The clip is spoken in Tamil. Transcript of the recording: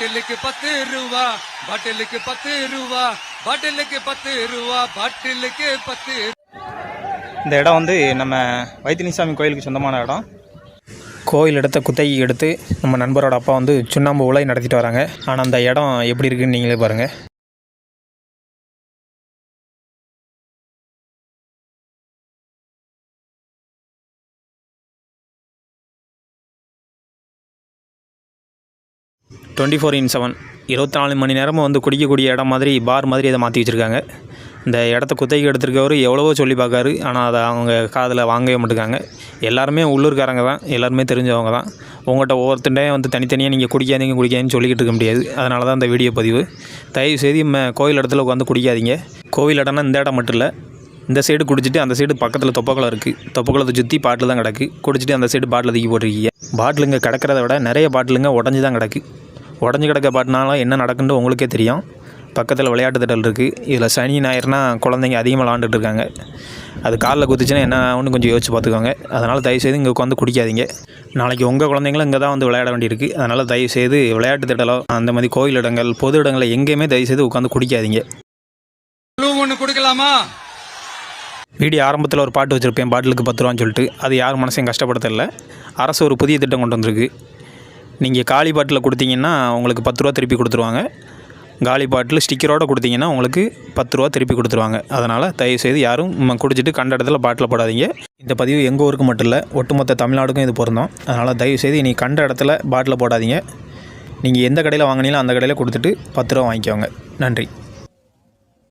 பாட்டிலுக்கு 10 ரூபா, பாட்டிலுக்கு 10 ரூபா, பாட்டிலுக்கு 10 ரூபா, பாட்டிலுக்கு 10. இந்த இடம் வந்து நம்ம வைத்தியலிங்கசாமி கோயிலுக்கு சொந்தமான இடம். கோயில் இடத்த குத்தகை எடுத்து நம்ம நண்பரோட அப்பா வந்து சுண்ணாம்பு உலை நடத்திட்டு வராங்க. ஆனால் அந்த இடம் எப்படி இருக்குன்னு நீங்களே பாருங்கள். (24/7) 24 மணி நேரமும் வந்து குடிக்கக்கூடிய இடம் மாதிரி, பார் மாதிரி இதை மாற்றி வச்சுருக்காங்க. இந்த இடத்த குத்தகை எடுத்துருக்கவர் எவ்வளவோ சொல்லி பார்க்காரு, ஆனால் அதை அவங்க காதில் வாங்கவே மாட்டேங்காங்க. எல்லாருமே உள்ளூர்காரங்க தான், எல்லாருமே தெரிஞ்சவங்க தான். உங்கள்கிட்ட ஒவ்வொருத்தண்டையும் வந்து தனித்தனியாக நீங்கள் குடிக்காதீங்கன்னு சொல்லிக்கிட்டு இருக்க முடியாது. அதனால தான் இந்த வீடியோ பதிவு. தயவுசெய்து கோயில் இடத்துல உட்காந்து குடிக்காதீங்க. கோயில் இடம்னா இந்த இடம் மட்டும் இல்லை, இந்த சைடு குடிச்சிட்டு அந்த சைடு பக்கத்தில் தொப்பக்குளம் இருக்குது. தொப்பக்குளத்தை சுற்றி பாட்டில் தான் கிடக்கு. குடிச்சிட்டு அந்த சைடு பாட்டில் தூக்கி போட்டிருக்கீங்க. பாட்டிலுங்க கிடக்கிறத விட நிறைய பாட்டிலுங்க உடஞ்சி தான் கிடக்கு. உடஞ்சி கிடக்க பாட்டினால என்ன நடக்குன்னு உங்களுக்கே தெரியும். பக்கத்தில் விளையாட்டு திடல் இருக்குது. இதில் சனி ஞாயிறுனா குழந்தைங்க அதிகமாக விளாண்டுட்டு இருக்காங்க. அது காலில் குதிச்சுன்னா என்ன ஆகுன்னு கொஞ்சம் யோசிச்சு பார்த்துக்கோங்க. அதனால் தயவுசெய்து இங்கே உட்காந்து குடிக்காதீங்க. நாளைக்கு உங்கள் குழந்தைங்களும் இங்கே தான் வந்து விளையாட வேண்டியிருக்கு. அதனால் தயவுசெய்து விளையாட்டு திடலோ அந்த மாதிரி கோயில் இடங்கள், பொது இடங்களில் எங்கேயுமே தயவுசெய்து உட்காந்து குடிக்காதீங்க. ஒன்று கொடுக்கலாமா? வீடியோ ஆரம்பத்தில் ஒரு பாட்டு வச்சுருப்பேன், பாட்டிலுக்கு 10 ரூபான்னு சொல்லிட்டு. அது யார் மனசையும் கஷ்டப்படுத்தல. அரசு ஒரு புதிய திட்டம் கொண்டு வந்திருக்கு. நீங்கள் காலி பாட்டில் கொடுத்தீங்கன்னா உங்களுக்கு 10 ரூபா திருப்பி கொடுத்துருவாங்க. காலி பாட்டில் ஸ்டிக்கரோடு கொடுத்தீங்கன்னா உங்களுக்கு 10 ரூபா திருப்பி கொடுத்துருவாங்க. அதனால் தயவுசெய்து யாரும் குடிச்சிட்டு கண்ட இடத்துல பாட்டில் போடாதீங்க. இந்த பதிவு எங்கள் ஊருக்கு மட்டும் இல்லை, ஒட்டுமொத்த தமிழ்நாடுக்கும் இது பொருந்தோம். அதனால் தயவுசெய்து நீ கண்ட இடத்துல பாட்டில் போடாதீங்க. நீங்கள் எந்த கடையில் வாங்கினீங்களோ அந்த கடையில் கொடுத்துட்டு 10 ரூபா வாங்கிக்கோங்க. நன்றி.